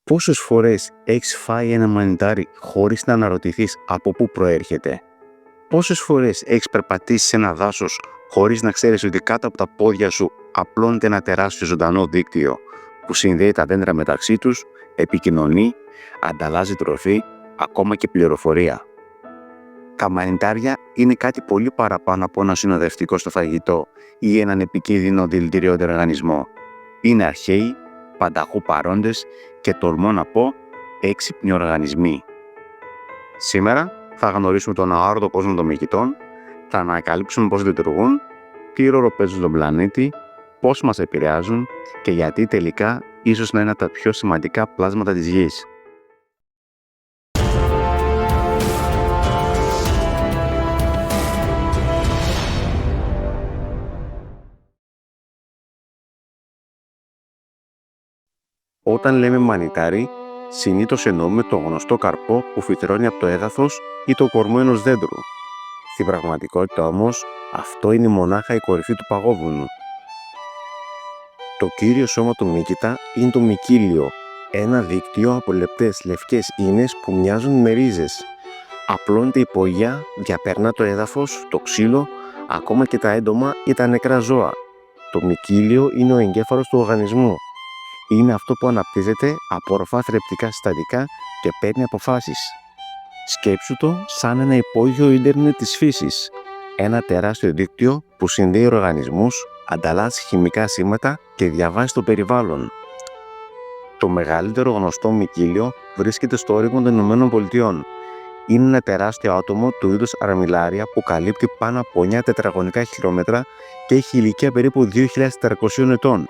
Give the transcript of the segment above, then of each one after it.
Πόσες φορές έχεις φάει ένα μανιτάρι χωρίς να αναρωτηθείς από πού προέρχεται? Πόσες φορές έχεις περπατήσει σε ένα δάσος χωρίς να ξέρεις ότι κάτω από τα πόδια σου απλώνεται ένα τεράστιο ζωντανό δίκτυο που συνδέει τα δέντρα μεταξύ τους, επικοινωνεί, ανταλλάζει τροφή, ακόμα και πληροφορία? Τα μανιτάρια είναι κάτι πολύ παραπάνω από ένα συνοδευτικό στο φαγητό ή έναν επικίνδυνο δηλητηριώδη οργανισμό. Είναι αρχαίοι, πανταχού παρόντες και τολμώ να πω έξυπνοι οργανισμοί. Σήμερα θα γνωρίσουμε τον αόρατο κόσμο των μυκητών, θα ανακαλύψουμε πώς λειτουργούν, τι ρόλο παίζουν στον πλανήτη, πώς μας επηρεάζουν και γιατί τελικά ίσως να είναι από τα πιο σημαντικά πλάσματα της Γης. Όταν λέμε μανιτάρι, συνήθως εννοούμε το γνωστό καρπό που φυτρώνει από το έδαφος ή το κορμό ενός δέντρου. Στην πραγματικότητα όμως, αυτό είναι μονάχα η κορυφή του παγόβουνου. Το κύριο σώμα του μύκητα είναι το μυκήλιο, ένα δίκτυο από λεπτές λευκές ίνες που μοιάζουν με ρίζες. Απλώνεται υπόγεια, διαπερνά το έδαφος, το ξύλο, ακόμα και τα έντομα ή τα νεκρά ζώα. Το μυκήλιο είναι ο εγκέφαλος του οργανισμού. Είναι αυτό που αναπτύσσεται, απορροφά θρεπτικά συστατικά και παίρνει αποφάσεις. Σκέψου το σαν ένα υπόγειο ίντερνετ της φύσης. Ένα τεράστιο δίκτυο που συνδέει οργανισμούς, ανταλλάσσει χημικά σήματα και διαβάζει το περιβάλλον. Το μεγαλύτερο γνωστό μυκήλιο βρίσκεται στο όρυγον των Ηνωμένων Πολιτειών. Είναι ένα τεράστιο άτομο του είδους αρμιλάρια που καλύπτει πάνω από 9 τετραγωνικά χιλιόμετρα και έχει ηλικία περίπου 2.400 ετών.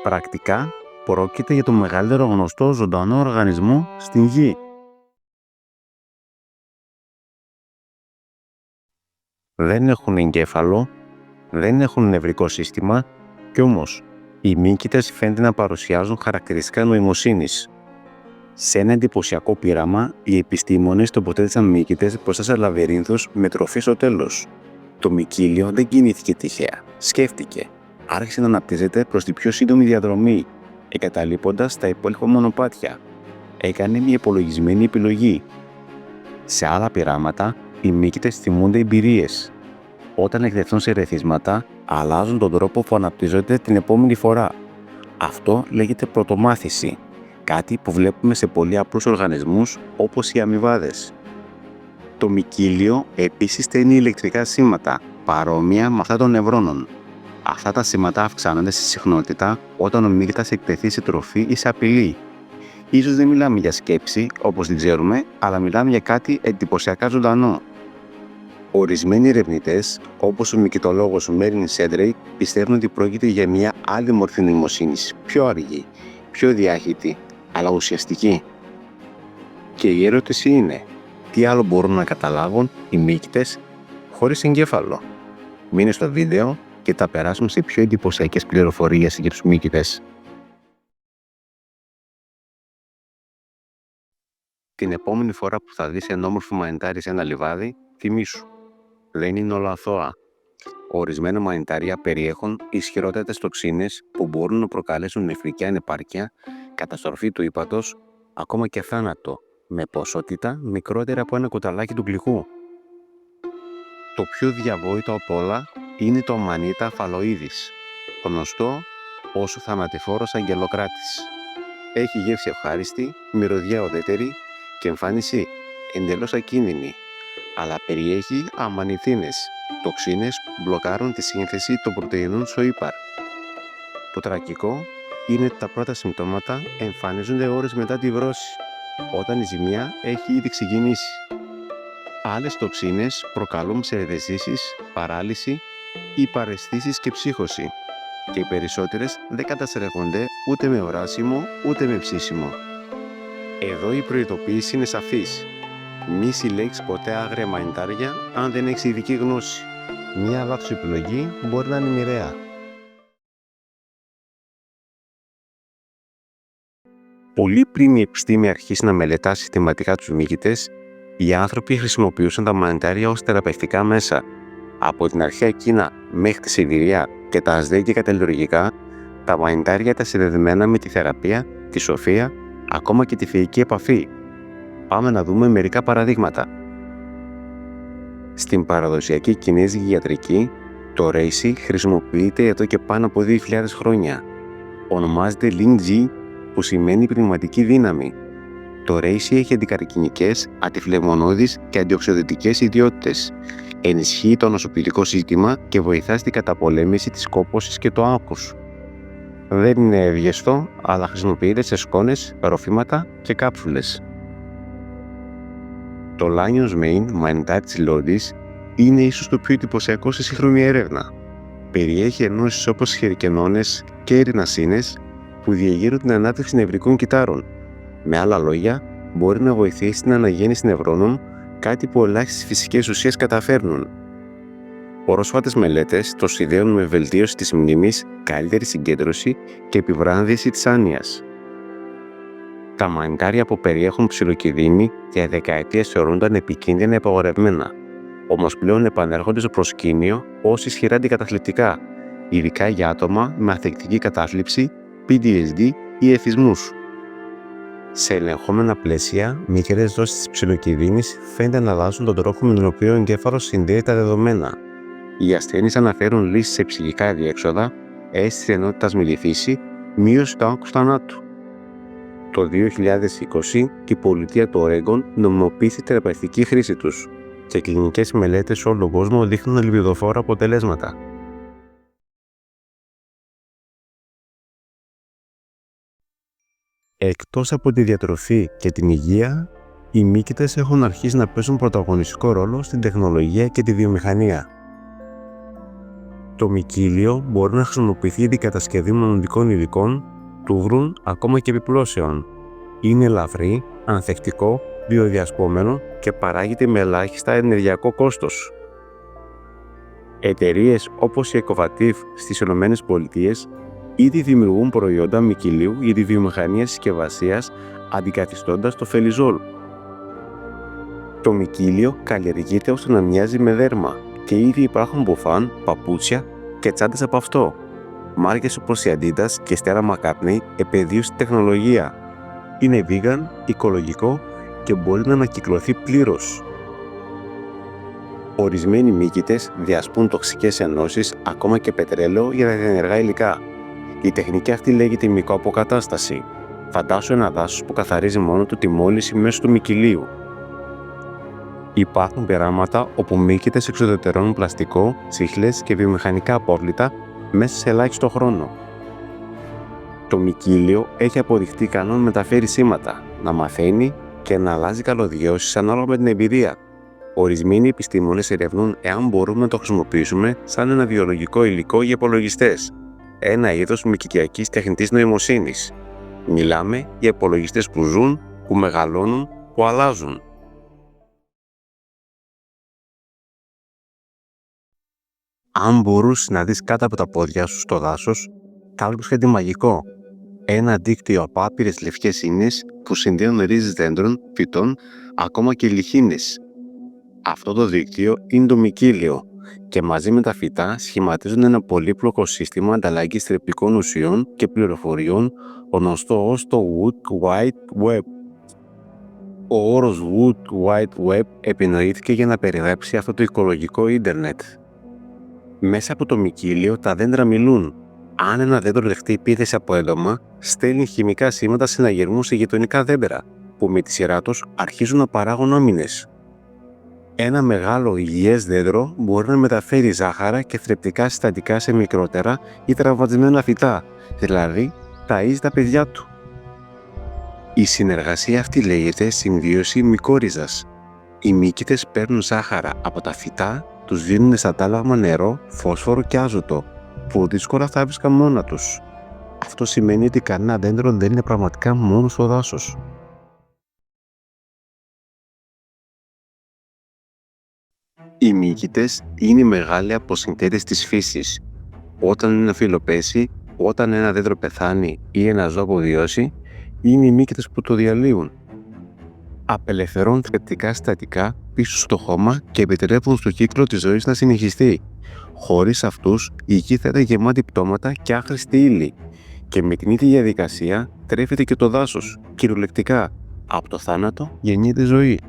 Πρακτικά, πρόκειται για το μεγαλύτερο γνωστό ζωντανό οργανισμό στην Γη. Δεν έχουν εγκέφαλο, δεν έχουν νευρικό σύστημα κι όμως οι μύκητες φαίνεται να παρουσιάζουν χαρακτηριστικά νοημοσύνης. Σε ένα εντυπωσιακό πείραμα, οι επιστήμονες τοποθέτησαν μύκητες μπροστά σε λαβυρίνθους με τροφή στο τέλος. Το μυκήλιο δεν κινήθηκε τυχαία. Σκέφτηκε. Άρχισε να αναπτύσσεται προς τη πιο σύντομη διαδρομή, εγκαταλείποντας τα υπόλοιπα μονοπάτια. Έκανε μια υπολογισμένη επιλογή. Σε άλλα πειράματα, οι μύκητες θυμούνται εμπειρίες. Όταν εκτεθούν σε ερεθίσματα, αλλάζουν τον τρόπο που αναπτύσσονται την επόμενη φορά. Αυτό λέγεται πρωτομάθηση, κάτι που βλέπουμε σε πολύ απλούς οργανισμούς όπως οι αμοιβάδες. Το μυκήλιο επίσης στέλνει ηλεκτρικά σήματα, παρόμοια με αυτά των νευρώνων. Αυτά τα σήματα αυξάνονται στη συχνότητα όταν ο μύκητας εκτεθεί σε τροφή ή σε απειλή. Ίσως δεν μιλάμε για σκέψη, όπως την ξέρουμε, αλλά μιλάμε για κάτι εντυπωσιακά ζωντανό. Ορισμένοι ερευνητές, όπως ο μυκητολόγος Μέρλιν Σέντρεϊ, πιστεύουν ότι πρόκειται για μια άλλη μορφή νοημοσύνης, πιο αργή, πιο διάχυτη, αλλά ουσιαστική. Και η ερώτηση είναι, τι άλλο μπορούν να καταλάβουν οι μύκητες χωρίς εγκέφαλο? Μείνε στο βίντεο και θα περάσουμε σε πιο εντυπωσιακές πληροφορίες για τους μύκητες. Την επόμενη φορά που θα δεις ένα όμορφο μανιτάρι σε ένα λιβάδι, θυμήσου. Δεν είναι όλα αθώα. Ορισμένα μανιτάρια περιέχουν ισχυρότατες τοξίνες που μπορούν να προκαλέσουν νεφρική ανεπάρκεια, καταστροφή του ύπατος, ακόμα και θάνατο, με ποσότητα μικρότερη από ένα κουταλάκι του γλυκού. Το πιο διαβόητο από όλα είναι το Amanita phalloides, γνωστό ως ο θανατηφόρος αγγελοκράτης. Έχει γεύση ευχάριστη, μυρωδιά ουδέτερη και εμφάνιση εντελώς ακίνδυνη, αλλά περιέχει αμανιθίνες, τοξίνες που μπλοκάρουν τη σύνθεση των πρωτεϊνών στο ύπαρ. Το τραγικό είναι ότι τα πρώτα συμπτώματα εμφανίζονται ώρες μετά τη βρόση, όταν η ζημιά έχει ήδη ξεκινήσει. Άλλες τοξίνες προκαλούν ψευδαισθήσεις, παράλυση, υπαραισθήσεις και ψύχωση, και οι περισσότερες δεν καταστρέφονται ούτε με οράσιμο ούτε με ψήσιμο. Εδώ η προειδοποίηση είναι σαφής. Μη συλλέξεις ποτέ άγρια μανιτάρια αν δεν έχεις ειδική γνώση. Μία λάθος επιλογή μπορεί να είναι μοιραία. Πολύ πριν η επιστήμη αρχίσει να μελετά συστηματικά τους μύκητες, οι άνθρωποι χρησιμοποιούσαν τα μανιτάρια ως θεραπευτικά μέσα. Από την αρχαία Κίνα μέχρι τη Σιβηρία και τα Αζτέκικα τελειουργικά, τα μανιτάρια ήταν συνδεδεμένα με τη θεραπεία, τη σοφία ακόμα και τη θεϊκή επαφή. Πάμε να δούμε μερικά παραδείγματα. Στην παραδοσιακή κινέζικη ιατρική, το ρέισι χρησιμοποιείται εδώ και πάνω από 2.000 χρόνια. Ονομάζεται Lingji, που σημαίνει πνευματική δύναμη. Το ρέισι έχει αντικαρκινικές, αντιφλεγμονώδεις και αντιοξυδοτικές ιδιότητες. Ενισχύει το νοσοποιητικό σύστημα και βοηθά στην καταπολέμηση της κόπωσης και του άγχους. Δεν είναι εύγεστο, αλλά χρησιμοποιείται σε σκόνες, ροφήματα και κάψουλες. Το Lion's Mane Mandat Lodis είναι ίσως το πιο εντυπωσιακό σε σύγχρονη έρευνα. Περιέχει ενώσεις όπως χερικενώνες και ερινασίνες που διεγείρουν την ανάπτυξη νευρικών κυττάρων. Με άλλα λόγια, μπορεί να βοηθήσει την αναγέννηση νευρώνων, κάτι που ελάχιστες φυσικές ουσίες καταφέρνουν. Πρόσφατες μελέτες το συνδέουν με βελτίωση της μνήμης, καλύτερη συγκέντρωση και επιβράδυνση της άνοιας. Τα μανιτάρια που περιέχουν ψιλοκιδίνη για δεκαετίες θεωρούνταν επικίνδυνα ή απαγορευμένα, όμως πλέον επανέρχονται στο προσκήνιο ως ισχυρά αντικαταθλιπτικά, ειδικά για άτομα με ανθεκτική κατάθλιψη, PTSD ή εθισμούς. Σε ελεγχόμενα πλαίσια, μικρές δόσεις της ψιλοκιδίνης φαίνεται να αλλάζουν τον τρόπο με τον οποίο ο εγκέφαλος συνδέει τα δεδομένα. Οι ασθενείς αναφέρουν λύσεις σε ψυχικά διέξοδα, αίσθηση ενότητας με τη φύση, μείωση του άγχους θανάτου. Το 2020, η πολιτεία του Ορέγκον νομιμοποιήσει τη θεραπευτική χρήση τους και κλινικές μελέτες σε όλο τον κόσμο δείχνουν ελπιδοφόρα αποτελέσματα. Εκτός από τη διατροφή και την υγεία, οι μύκητες έχουν αρχίσει να παίζουν πρωταγωνιστικό ρόλο στην τεχνολογία και τη βιομηχανία. Το μυκήλιο μπορεί να χρησιμοποιηθεί για την κατασκευή μονοδικών υλικών, τούγρων, ακόμα και επιπλώσεων. Είναι ελαφρύ, ανθεκτικό, βιοδιασπόμενο και παράγεται με ελάχιστα ενεργειακό κόστος. Εταιρείες όπως η Ecovative στις ΗΠΑ ήδη δημιουργούν προϊόντα μυκηλίου για τη βιομηχανία συσκευασίας, αντικαθιστώντας το φελιζόλ. Το μυκήλιο καλλιεργείται ώστε να μοιάζει με δέρμα και ήδη υπάρχουν μπουφάν, παπούτσια και τσάντες από αυτό. Μάρκες όπως η Adidas και Stella McCartney επενδύουν στη τεχνολογία. Είναι vegan, οικολογικό και μπορεί να ανακυκλωθεί πλήρως. Ορισμένοι μύκητες διασπούν τοξικές ενώσεις, ακόμα και πετρέλαιο για τα ενεργά υλικά. Η τεχνική αυτή λέγεται μικροαποκατάσταση. Φαντάσου ένα δάσος που καθαρίζει μόνο του τη μόλυνση μέσω του μυκηλίου. Υπάρχουν πειράματα όπου μύκητες εξουδετερώνουν πλαστικό, τσίχλες και βιομηχανικά απόβλητα μέσα σε ελάχιστο χρόνο. Το μυκήλιο έχει αποδειχτεί ικανό να μεταφέρει σήματα, να μαθαίνει και να αλλάζει καλωδιώσεις ανάλογα με την εμπειρία. Ορισμένοι επιστήμονες ερευνούν εάν μπορούμε να το χρησιμοποιήσουμε σαν ένα βιολογικό υλικό για υπολογιστές, ένα είδος μυκητιακής τεχνητής νοημοσύνης. Μιλάμε για υπολογιστές που ζουν, που μεγαλώνουν, που αλλάζουν. Αν μπορούσε να δεις κάτω από τα πόδια σου στο δάσος, θα βρίσκεις κάτι μαγικό. Ένα δίκτυο από άπειρες λευκές ίνες που συνδέουν ρίζες δέντρων, φυτών, ακόμα και λιχίνες. Αυτό το δίκτυο είναι το μυκήλιο και μαζί με τα φυτά σχηματίζουν ένα πολύπλοκο σύστημα ανταλλαγής θρεπτικών ουσιών και πληροφοριών, γνωστό ως το Wood Wide Web. Ο όρος Wood Wide Web επινοήθηκε για να περιγράψει αυτό το οικολογικό ίντερνετ. Μέσα από το μυκήλιο τα δέντρα μιλούν. Αν ένα δέντρο δεχτεί επίθεση από έντομα, στέλνει χημικά σήματα συναγερμούς σε γειτονικά δέντρα, που με τη σειρά τους αρχίζουν να παράγουν άμυνες. Ένα μεγάλο υγιές δέντρο μπορεί να μεταφέρει ζάχαρα και θρεπτικά συστατικά σε μικρότερα ή τραυματισμένα φυτά, δηλαδή ταΐζει τα παιδιά του. Η συνεργασία αυτή λέγεται συμβίωση μυκόρυζας. Οι μύκητες παίρνουν ζάχαρα από τα φυτά, τους δίνουν σε αντάλλαγμα νερό, φόσφορο και άζωτο, που δύσκολα θα βρίσκαν μόνα τους. Αυτό σημαίνει ότι κανένα δέντρο δεν είναι πραγματικά μόνο στο δάσος. Οι μύκητες είναι οι μεγάλοι αποσυντέτες της φύσης. Όταν ένα φύλλο πέσει, όταν ένα δέντρο πεθάνει ή ένα ζώο αποβιώσει, είναι οι μύκητες που το διαλύουν. Απελευθερώνουν θρεπτικά συστατικά πίσω στο χώμα και επιτρέπουν στο κύκλο της ζωής να συνεχιστεί. Χωρίς αυτούς, η γη θα ήταν γεμάτη πτώματα και άχρηστη ύλη. Και με την ίδια διαδικασία, τρέφεται και το δάσος, κυριολεκτικά. Από το θάνατο γεννιέται ζωή.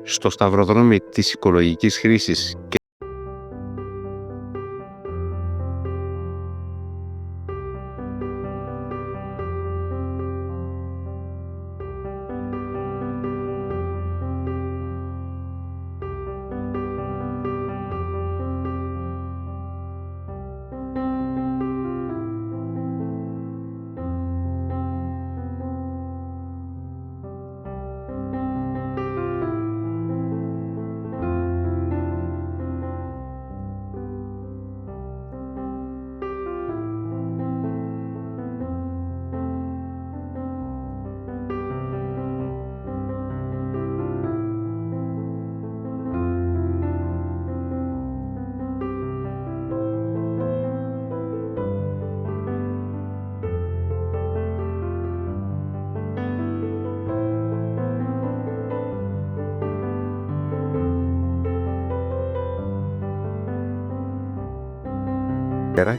Στο σταυροδρόμι της οικολογικής χρήσης και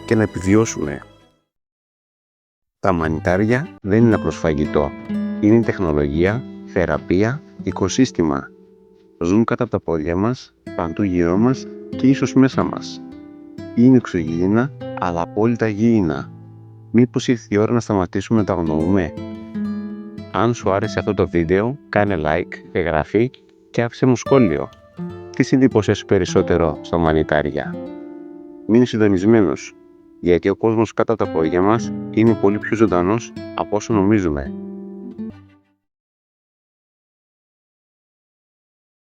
και να επιβιώσουμε. Τα μανιτάρια δεν είναι απλώς φαγητό. Είναι τεχνολογία, θεραπεία, οικοσύστημα. Ζουν κάτω από τα πόδια μας, παντού γύρω μας και ίσως μέσα μας. Είναι εξωγήινα, αλλά απόλυτα γήινα. Μήπως ήρθε η ώρα να σταματήσουμε να τα αγνοούμε? Αν σου άρεσε αυτό το βίντεο, κάνε like, εγγραφή και άφησε μου σχόλιο. Τι σε εντυπωσίασε περισσότερο στα μανιτάρια? Μείνε συντονισμένος, γιατί ο κόσμος κάτω από τα πόδια μας είναι πολύ πιο ζωντανός από όσο νομίζουμε.